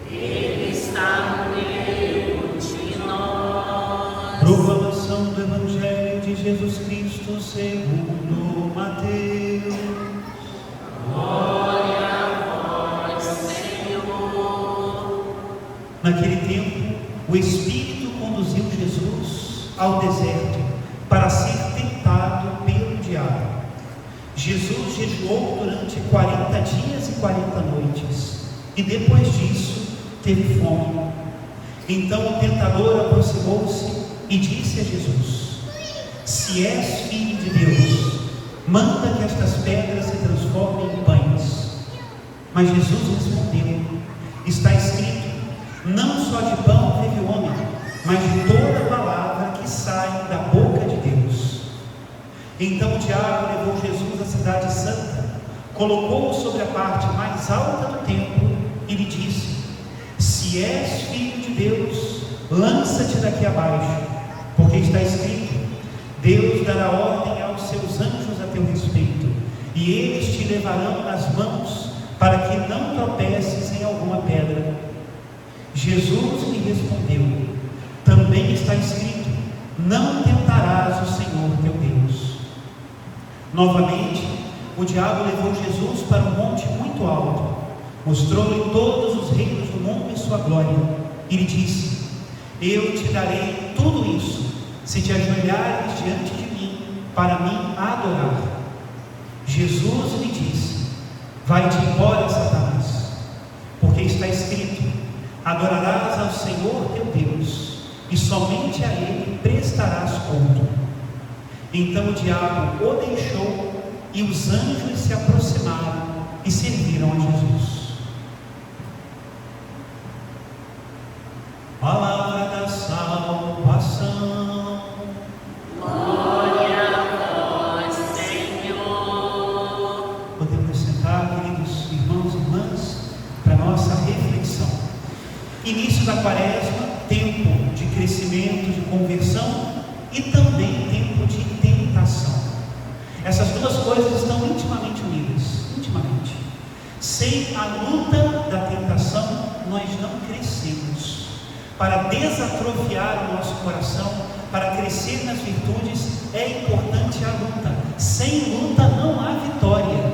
Ele está no meio de nós. Proclamação do Evangelho de Jesus Cristo segundo Mateus. Glória a vós, Senhor. Naquele tempo, o Espírito conduziu Jesus ao deserto para ser tentado pelo diabo. Jesus jejuou durante 40 dias e 40 noites, e depois disso teve fome. Então o tentador aproximou-se e disse a Jesus: se és filho de Deus, manda que estas pedras se transformem em pães. Mas Jesus respondeu: está escrito, não só de pão vive o homem, mas de toda palavra que sai da boca de Deus. Então o diabo levou Jesus à cidade santa, colocou-o sobre a parte mais alta do templo e lhe disse: se és filho de Deus, lança-te daqui abaixo, porque está escrito, Deus dará ordem aos seus anjos a teu respeito, e eles te levarão nas mãos, para que não tropeces em alguma pedra. Jesus lhe respondeu: também está escrito, não tentarás o Senhor teu Deus. Novamente, o diabo levou Jesus para um monte muito alto, mostrou-lhe todos os reinos do mundo e sua glória, e lhe disse: eu te darei tudo isso, se te ajoelhares diante de mim, para me adorar. Jesus lhe disse: vai-te embora, Satanás, porque está escrito, adorarás ao Senhor teu Deus, e somente a Ele prestarás culto. Então o diabo o deixou, e os anjos se aproximaram e serviram a Jesus. Palavra da salvação. Glória a vós, Senhor. Podemos sentar, queridos irmãos e irmãs, para nossa reflexão. Início da quaresma, tempo de crescimento, de conversão, e também tempo de tentação. Essas duas coisas estão intimamente unidas, intimamente. Sem a luta da tentação, nós não crescemos. Para desatrofiar o nosso coração, para crescer nas virtudes, é importante a luta. Sem luta não há vitória.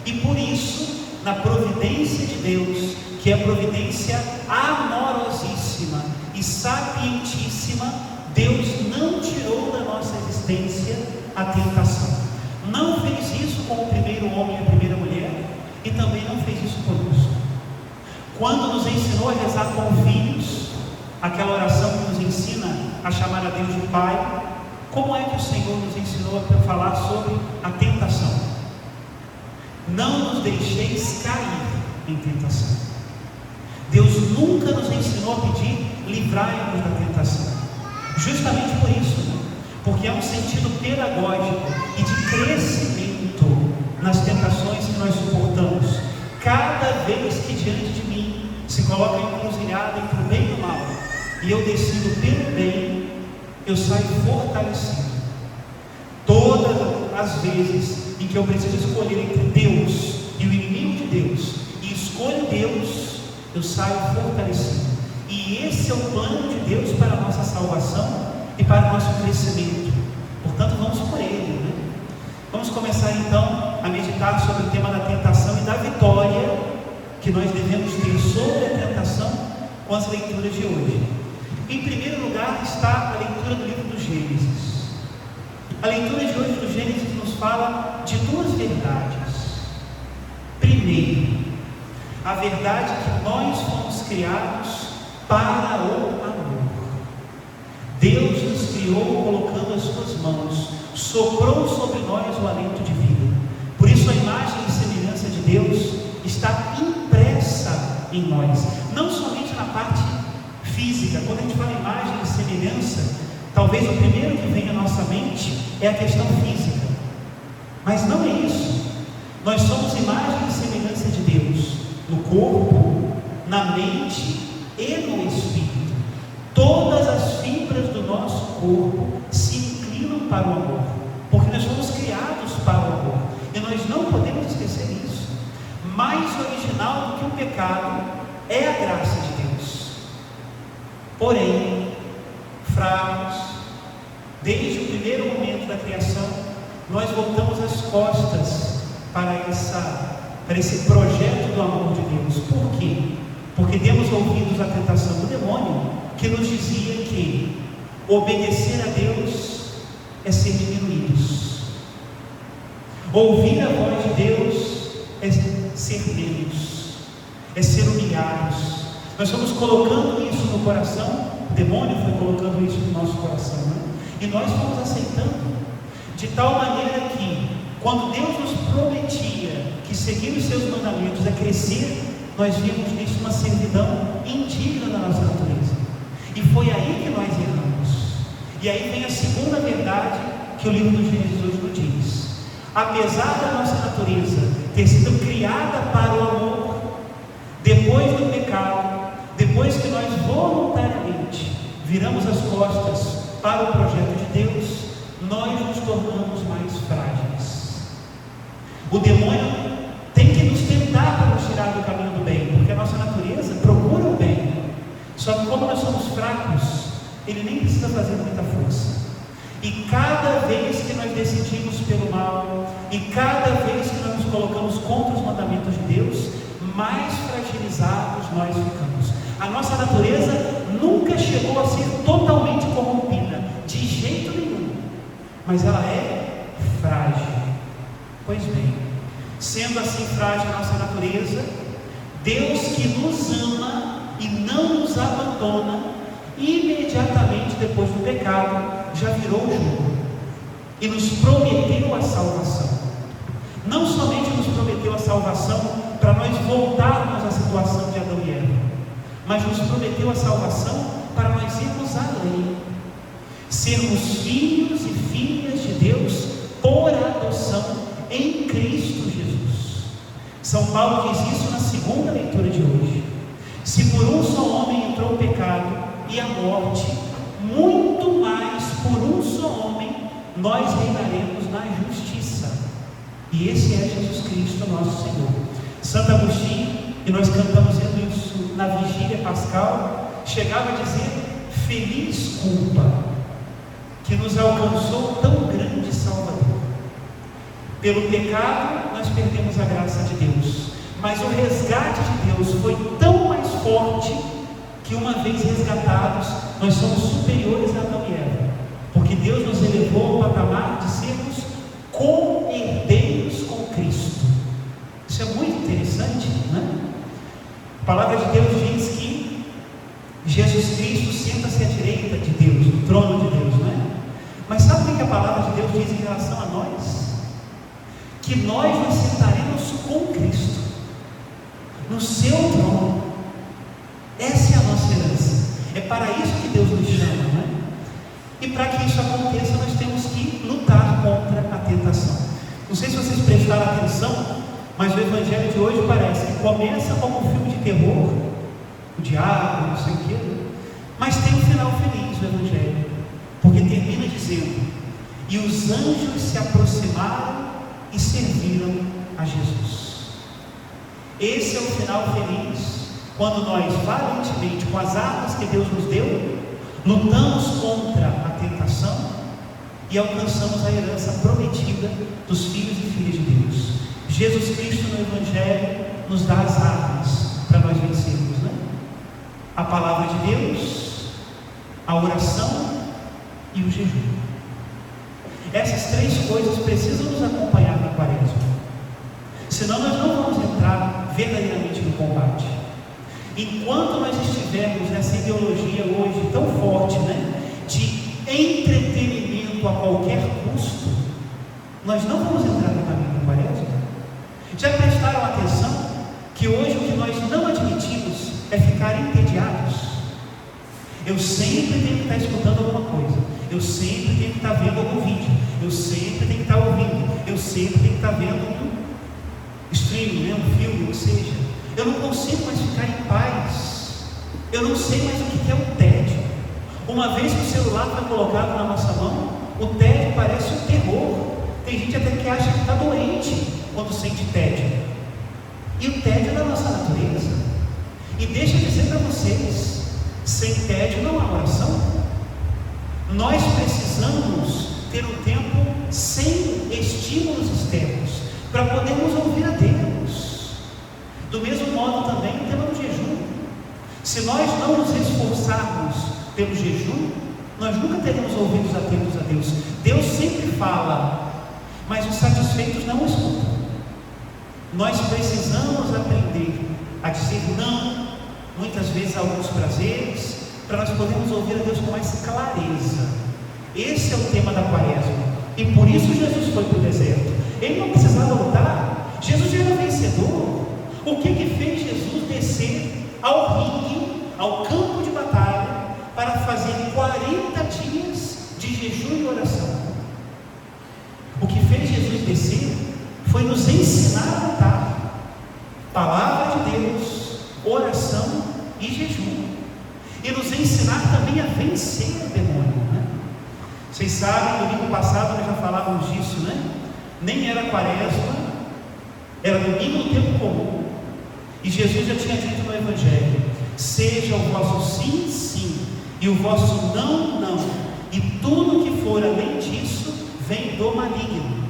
E por isso, na providência de Deus, que é providência amorosíssima e sapientíssima, Deus não tirou da nossa existência a tentação. Não fez isso com o primeiro homem e a primeira mulher, e também não fez isso conosco. Quando nos ensinou a rezar com filhos, aquela oração que nos ensina a chamar a Deus de Pai, como é que o Senhor nos ensinou a falar sobre a tentação? Não nos deixeis cair em tentação. Deus nunca nos ensinou a pedir, livrai-nos da tentação. Justamente por isso, porque é um sentido pedagógico e de crescimento nas tentações que nós suportamos. Cada vez que diante de mim se coloca encruzilhada entre o bem e o mal, e eu decido pelo bem, eu saio fortalecido. Todas as vezes em que eu preciso escolher entre Deus e o inimigo de Deus, e escolho Deus, eu saio fortalecido. E esse é o plano de Deus para a nossa salvação e para o nosso crescimento. Portanto, vamos por ele, né? Vamos começar então a meditar sobre o tema da tentação e da vitória que nós devemos ter sobre a tentação com as leituras de hoje. Em primeiro lugar está a leitura do livro do Gênesis. A leitura de hoje do Gênesis nos fala de duas verdades. Primeiro, a verdade que nós fomos criados para o amor. Deus nos criou colocando as suas mãos, soprou sobre nós o alento de vida. Por isso a imagem e semelhança de Deus está impressa em nós, não somente na parte física. Quando a gente fala imagem e semelhança, talvez o primeiro que vem à nossa mente é a questão física, mas não é isso. Nós somos imagem e semelhança de Deus no corpo, na mente e no espírito. Todas as fibras do nosso corpo se inclinam para o amor, porque nós fomos criados para o amor, e nós não podemos esquecer isso. Mais original do que o pecado é a graça de Deus. Porém, fracos, desde o primeiro momento da criação, nós voltamos as costas para esse projeto do amor de Deus. Por quê? Porque demos ouvidos à tentação do demônio, que nos dizia que obedecer a Deus é ser diminuídos, ouvir a voz de Deus é ser menos, é ser humilhados. Nós estamos colocando isso no coração, o demônio foi colocando isso no nosso coração, né? E nós fomos aceitando, de tal maneira que, quando Deus nos prometia que seguir os seus mandamentos é crescer, nós vimos nisso uma servidão indigna da nossa natureza. E foi aí que nós erramos. E aí vem a segunda verdade que o livro do Gênesis hoje nos diz. Apesar da nossa natureza ter sido criada para o amor, depois do pecado, depois que nós voluntariamente viramos as costas para o projeto de Deus, nós nos tornamos mais frágeis. O demônio tem que nos tentar para nos tirar do caminho do bem, porque a nossa natureza procura o bem. Só que como nós somos fracos, ele nem precisa fazer muita força. E cada vez que nós decidimos pelo mal, e cada vez que nós nos colocamos contra os mandamentos de Deus, mais fragilizados nós ficamos. A nossa natureza nunca chegou a ser totalmente corrompida, de jeito nenhum, mas ela é frágil. Pois bem, sendo assim frágil a nossa natureza, Deus, que nos ama e não nos abandona, imediatamente depois do pecado, já virou o jogo e nos prometeu a salvação. Não somente nos prometeu a salvação para nós voltarmos à situação de Adão e Eva, mas nos prometeu a salvação para nós irmos além, sermos filhos e filhas de Deus por adoção em Cristo Jesus. São Paulo diz isso na segunda leitura de hoje. Se por um só homem entrou o pecado e a morte, muito mais por um só homem nós reinaremos na justiça. E esse é Jesus Cristo, nosso Senhor. Santo Agostinho, e nós cantamos isso na vigília pascal, chegava a dizer: feliz culpa que nos alcançou tão grande Salvador. Pelo pecado nós perdemos a graça de Deus, mas o resgate de Deus foi tão mais forte que, uma vez resgatados, nós somos superiores a Adão e Eva, porque Deus nos elevou ao patamar de sermos co-herdeiros com Cristo. Isso é muito interessante, né? A palavra de Deus diz que Jesus Cristo senta-se à direita de Deus, no trono de Deus, né? Mas sabe o que a palavra de Deus diz em relação a nós? Que nós nos sentaremos com Cristo no seu trono. Essa é a nossa herança. É para isso que Deus nos chama, né? E para que isso aconteça, nós temos que lutar contra a tentação. Não sei se vocês prestaram atenção, mas o evangelho de hoje parece que começa como um filme de terror, o diabo, não sei o quê, mas tem um final feliz o evangelho, porque termina dizendo: e os anjos se aproximaram e serviram a Jesus. Esse é o final feliz, quando nós valentemente, com as armas que Deus nos deu, lutamos contra a tentação e alcançamos a herança prometida dos filhos e filhas de Deus. Jesus Cristo no Evangelho nos dá as armas para nós vencermos, né? A palavra de Deus, a oração e o jejum. Essas três coisas precisam nos acompanhar na quaresma, senão nós não vamos entrar verdadeiramente no combate. Enquanto nós estivermos nessa ideologia hoje tão forte, né, de entretenimento a qualquer custo, nós não vamos entrar no caminho da quaresma. Já prestaram atenção que hoje o que nós não admitimos é ficar entediados? Eu sempre tenho que estar escutando alguma coisa, eu sempre tenho que estar vendo algum vídeo, eu sempre tenho que estar ouvindo, eu sempre tenho que estar vendo um streaming, né, um filme, ou seja, eu não consigo mais ficar em paz. Eu não sei mais o que é o tédio. Uma vez que o celular está colocado na nossa mão, o tédio parece um terror. Tem gente até que acha que está doente quando sente tédio. E o tédio é da nossa natureza. E deixa eu dizer para vocês, sem tédio não há oração. Nós precisamos ter um tempo sem estímulos externos, para podermos ouvir a Deus. Do mesmo modo também o tema do jejum. Se nós não nos esforçarmos pelo jejum, nós nunca teremos ouvidos atentos a Deus. Deus sempre fala, mas os satisfeitos não escutam. Nós precisamos aprender a dizer não, muitas vezes, a alguns prazeres, para nós podermos ouvir a Deus com mais clareza. Esse é o tema da quaresma, e por isso Jesus foi para o deserto. Ele não precisava lutar, Jesus já era vencedor. O que fez Jesus descer ao ringue, ao campo de batalha, para fazer 40 dias de jejum e oração? O que fez Jesus descer foi nos ensinar a lutar. Palavra de Deus, oração e jejum, e nos ensinar também a vencer o demônio, né? Vocês sabem, domingo passado nós já falávamos disso, né? Nem era quaresma, era domingo no tempo comum, e Jesus já tinha dito no Evangelho: seja o vosso sim, sim, e o vosso não, não, e tudo que for além disso vem do maligno.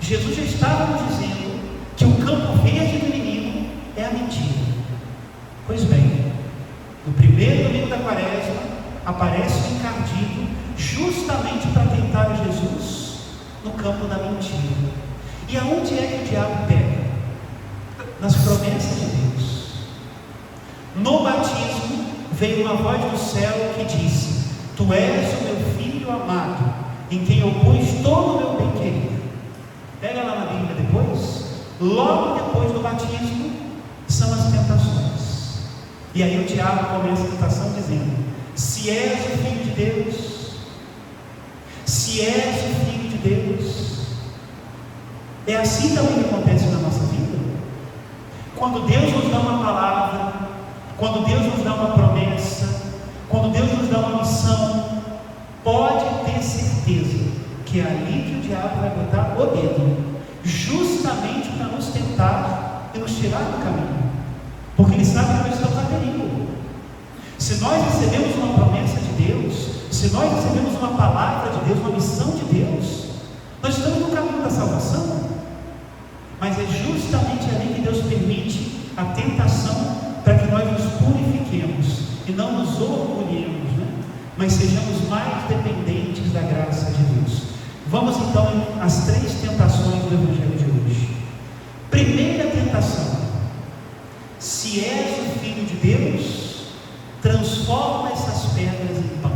Jesus já estava nos dizendo que o campo verde do inimigo é a mentira. Pois bem, no primeiro domingo da quaresma aparece o encardido justamente para tentar a Jesus no campo da mentira. E aonde é que o diabo pega? Nas promessas de Deus. No batismo veio uma voz do céu que disse: tu és o meu filho amado, em quem eu pus todo o meu bem querer. Pega lá na Bíblia depois. Logo depois do batismo são as tentações. E aí o diabo começa a tentação dizendo: se és o filho de Deus, se és o filho de Deus. É assim também que acontece na nossa vida. Quando Deus nos dá uma palavra, quando Deus nos dá uma promessa, quando Deus nos dá uma missão, pode ter certeza que é ali que o diabo vai botar o dedo, justamente para nos tentar e nos tirar do caminho, porque ele sabe que nós estamos a perigo. Se nós recebemos uma promessa de Deus, se nós recebemos uma palavra de Deus, uma missão de Deus, nós estamos no caminho da salvação. Mas é justamente ali que Deus permite a tentação, para que nós nos purifiquemos e não nos orgulhemos, né? Mas sejamos mais dependentes da graça de Deus. Vamos então às 3 tentações do Evangelho de hoje. Primeira tentação: se és o Filho de Deus, transforma essas pedras em pão.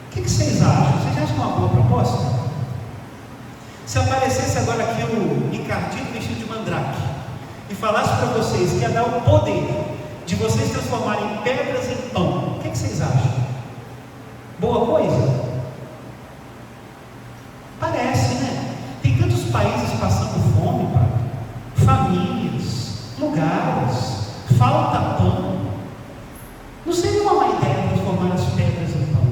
O que vocês acham? Vocês acham uma boa proposta? Se aparecesse agora aqui o Ricardinho vestido de mandrake e falasse para vocês que ia dar o poder de vocês transformarem pedras em pão, o que vocês acham? Boa coisa? Parece, né? Tem tantos países passando fome, pai. Famílias, lugares, falta pão. Não seria uma má ideia transformar as pedras em pão?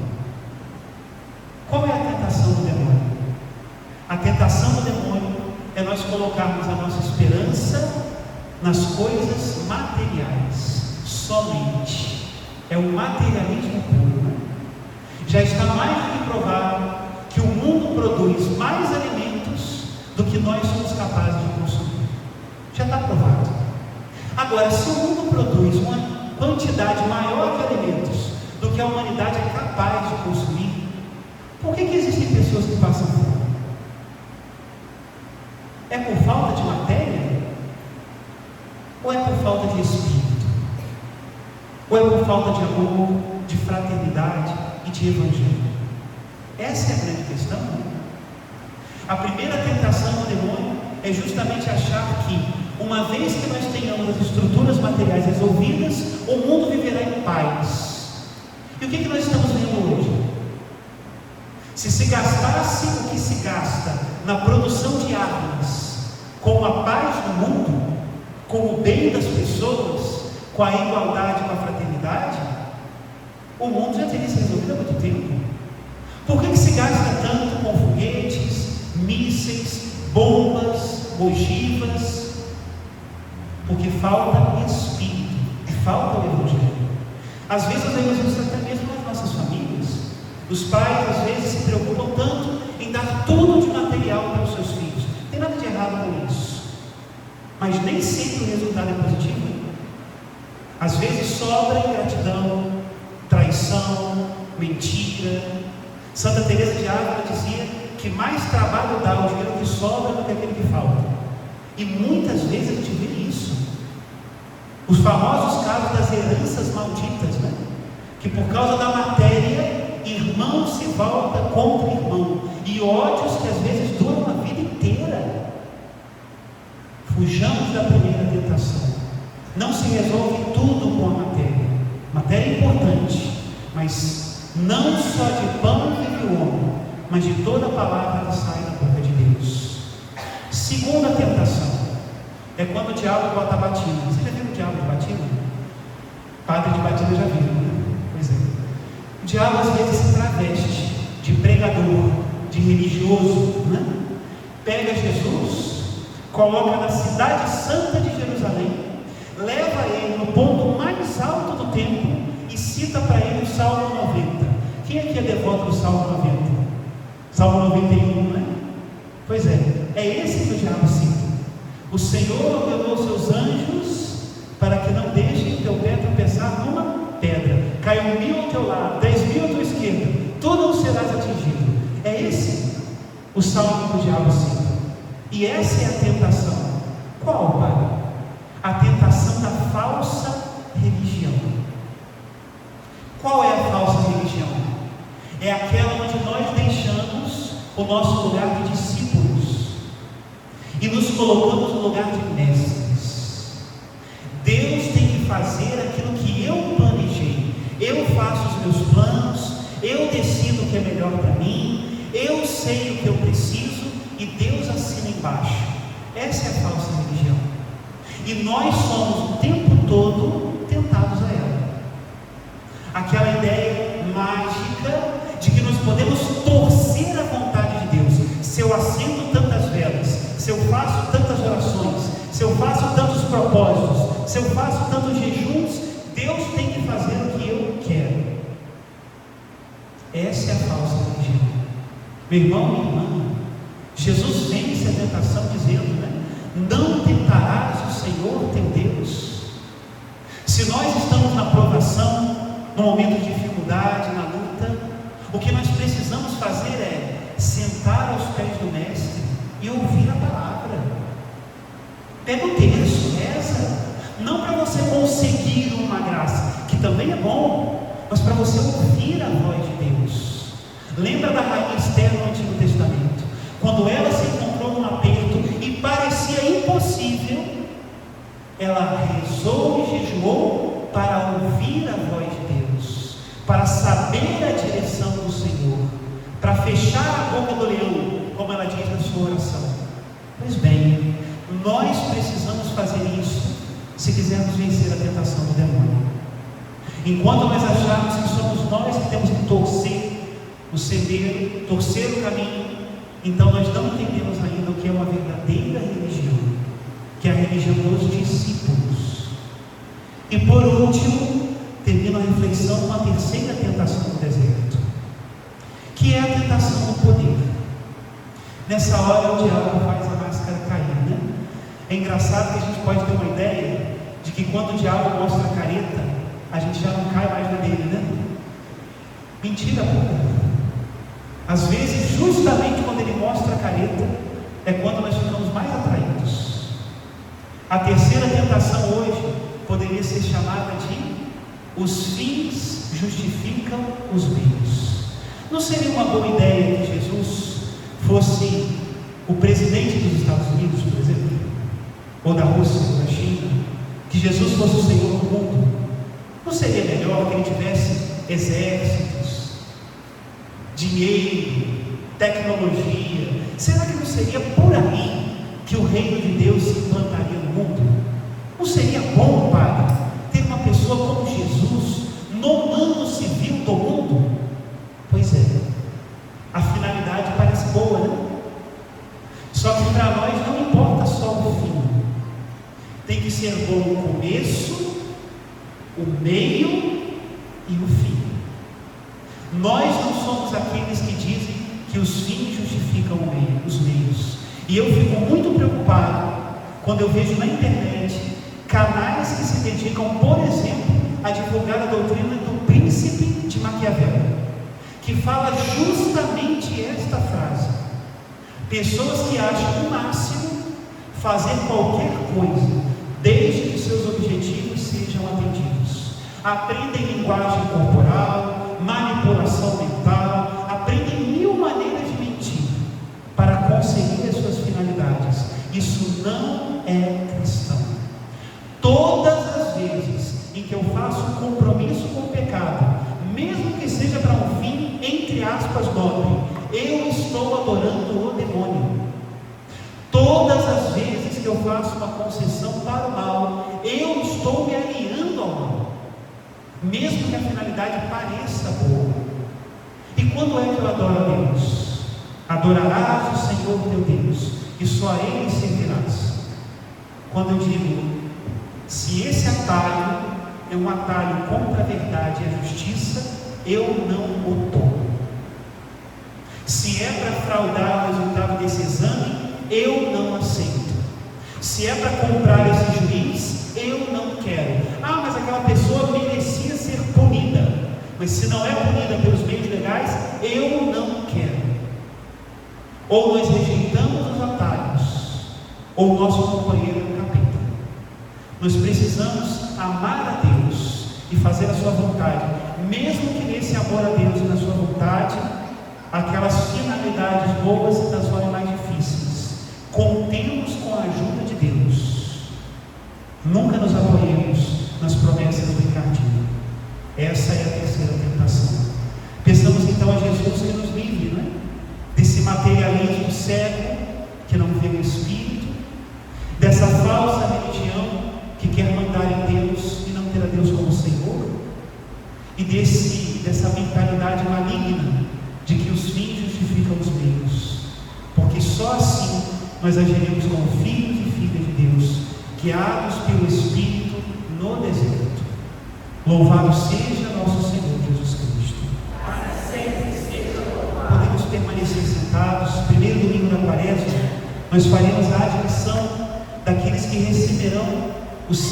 Qual é a tentação do demônio? A tentação do demônio é nós colocarmos a nossa esperança nas coisas materiais, somente. É o materialismo puro, né? Já está mais do que provado que o mundo produz mais alimentos do que nós somos capazes de consumir. Já está provado. Agora, se o mundo produz uma quantidade maior de alimentos do que a humanidade é capaz de consumir, por que existem pessoas que passam fome? É por falta de matéria? Ou é por falta de espírito? Ou é por falta de amor, de fraternidade e de evangelho? Essa é a grande questão, né? A primeira tentação do demônio é justamente achar que, uma vez que nós tenhamos as estruturas materiais resolvidas, o mundo viverá em paz. E o que nós estamos vendo hoje? Se gastasse o que se gasta na produção de armas, com a paz do mundo, com o bem das pessoas, com a igualdade, com a fraternidade, o mundo já teria se resolvido há muito tempo. Por que se gasta tanto com foguetes, mísseis, bombas, ogivas? porque falta espírito, falta o Evangelho. Às vezes nós vemos isso até mesmo nas nossas famílias. Os pais às vezes se preocupam tanto em dar tudo de material para os seus filhos. Não tem nada de errado com isso, mas nem sempre o resultado é positivo. Às vezes sobra ingratidão, traição, mentira. Santa Teresa de Ávila dizia que mais trabalho dá o dinheiro que sobra do que aquele que falta. E muitas vezes a gente vê isso. Os famosos casos das heranças malditas, né? Que por causa da matéria, irmão se volta contra irmão, e ódios que às vezes duram a vida inteira. Fujamos da primeira tentação. Não se resolve tudo com a matéria. Matéria é importante, mas não só de pão vive o homem, mas de toda a palavra que sai da boca de Deus. Segunda tentação é quando o diabo bota a batina. Você já viu o diabo de batina? Padre de batina já viu, né? Pois é. O diabo às vezes se traveste de pregador, de religioso, né? Pega Jesus, coloca na cidade santa de Jerusalém, leva ele no ponto mais alto do templo e cita para ele o Salmo 90. Quem aqui é devoto do Salmo 90? Salmo 91, né? Pois é esse que o diabo cita. O Senhor ordenou seus anjos para que não deixem o teu pé tropeçar numa pedra. Caiu 1000 ao teu lado, 10.000 à tua esquerda, tu não serás atingido. É esse o salmo que o diabo cita. E essa é a tentação. Qual, Pai? A tentação da falsa religião. Qual é a falsa religião? É aquela onde nós deixamos o nosso lugar de discípulos e nos colocamos no lugar de mestres. Deus tem que fazer aquilo que eu planejei. Eu faço os meus planos, eu decido o que é melhor para mim, eu sei o que eu preciso e Deus assina embaixo. Essa é a falsa religião. E nós somos o tempo todo tentados a ela. Aquela ideia mágica de que nós podemos torcer a vontade de Deus. Se eu acendo tantas velas, se eu faço tantas orações, se eu faço tantos propósitos, se eu faço tantos jejuns, Deus tem que fazer o que eu quero. Essa é a falsa religião. Meu irmão, minha irmã, Jesus vence a tentação dizendo, né? Não tentarás o Senhor teu Deus. Se nós estamos na provação, no momento de dificuldade, na luta, o que nós precisamos fazer é sentar aos pés do Mestre e ouvir a palavra. Pega o texto, reza. Não para você conseguir uma graça, que também é bom, mas para você ouvir a voz de Deus. Lembra da rainha Esther no Antigo Testamento? Quando ela se encontrou num aperto e parecia impossível, ela rezou e jejuou para ouvir a voz de Deus, para saber a direção do Senhor, para fechar a boca do leão, como ela diz na sua oração. Pois bem, nós precisamos fazer isso se quisermos vencer a tentação do demônio. Enquanto nós acharmos que somos nós que temos que torcer o sendero, torcer o caminho, então nós não entendemos ainda o que é uma verdadeira religião, que é a religião dos discípulos. E por último, termino a reflexão com a terceira tentação do deserto, que é a tentação do poder. Nessa hora o diabo faz a máscara cair, né? É engraçado que a gente pode ter uma ideia de que quando o diabo mostra a careta, a gente já não cai mais na dele, né? Mentira pura. Às vezes, justamente quando ele mostra a careta, é quando nós ficamos mais atraídos. A terceira tentação hoje poderia ser chamada de os fins justificam os meios. Não seria uma boa ideia que Jesus fosse o presidente dos Estados Unidos, por exemplo, ou da Rússia, ou da China, que Jesus fosse o Senhor do mundo? Não seria melhor que ele tivesse exércitos, dinheiro, tecnologia? Será que não seria por aí que o reino de Deus se implantaria no mundo? Não seria bom, Pai, ter uma pessoa como Jesus no mando civil do mundo? Pois é, a finalidade parece boa, né? Só que para nós não importa só o fim, tem que ser ser bom o começo, o meio e o fim. Nós não somos aqueles que dizem que os fins justificam os meios. E eu fico muito preocupado quando eu vejo na internet canais que se dedicam, por exemplo, a divulgar a doutrina do príncipe de Maquiavel, que fala justamente esta frase: pessoas que acham o máximo fazer qualquer coisa, desde que seus objetivos sejam atendidos. Aprendem linguagem corporal, manipulação mental, aprendem mil maneiras de mentir para conseguir as suas finalidades. Isso não é cristão. Todas as vezes em que eu faço um compromisso com o pecado, mesmo que seja para um fim, entre aspas, nobre, eu estou adorando o demônio. Todas as vezes que eu faço uma concessão para o mal, eu estou me alinhando ao mal, mesmo que a finalidade pareça boa. E quando é que eu adoro a Deus? Adorarás o Senhor teu Deus, e só a Ele servirás. Quando eu digo, se esse atalho é um atalho contra a verdade e a justiça, eu não o tomo. Se é para fraudar o resultado desse exame, eu não aceito. Se é para comprar esse juiz, eu não quero. Ah, mas aquela pessoa merecia ser punida. Mas se não é punida pelos meios legais, eu não quero. Ou nós rejeitamos os atalhos, ou o nosso companheiro é um capeta. Nós precisamos amar a Deus e fazer a sua vontade, mesmo que nesse amor a Deus e na sua vontade, aquelas finalidades boas se transformem mais difíceis. Contemos com a ajuda de Deus. Nunca nos apoiemos nas promessas do Ricardinho. Essa é a terceira tentação. Pensamos então a Jesus que nos livre, não é? Desse materialismo cego que não vê o Espírito, dessa falsa religião que quer mandar em Deus e não ter a Deus como Senhor, e dessa mentalidade maligna de que os fins justificam os meios, porque só assim nós agiremos como filhos e filhas de Deus, guiados pelo Espírito no deserto. Louvado seja nosso Senhor Jesus Cristo. Podemos permanecer sentados. Primeiro domingo da Quaresma, nós faremos a admissão daqueles que receberão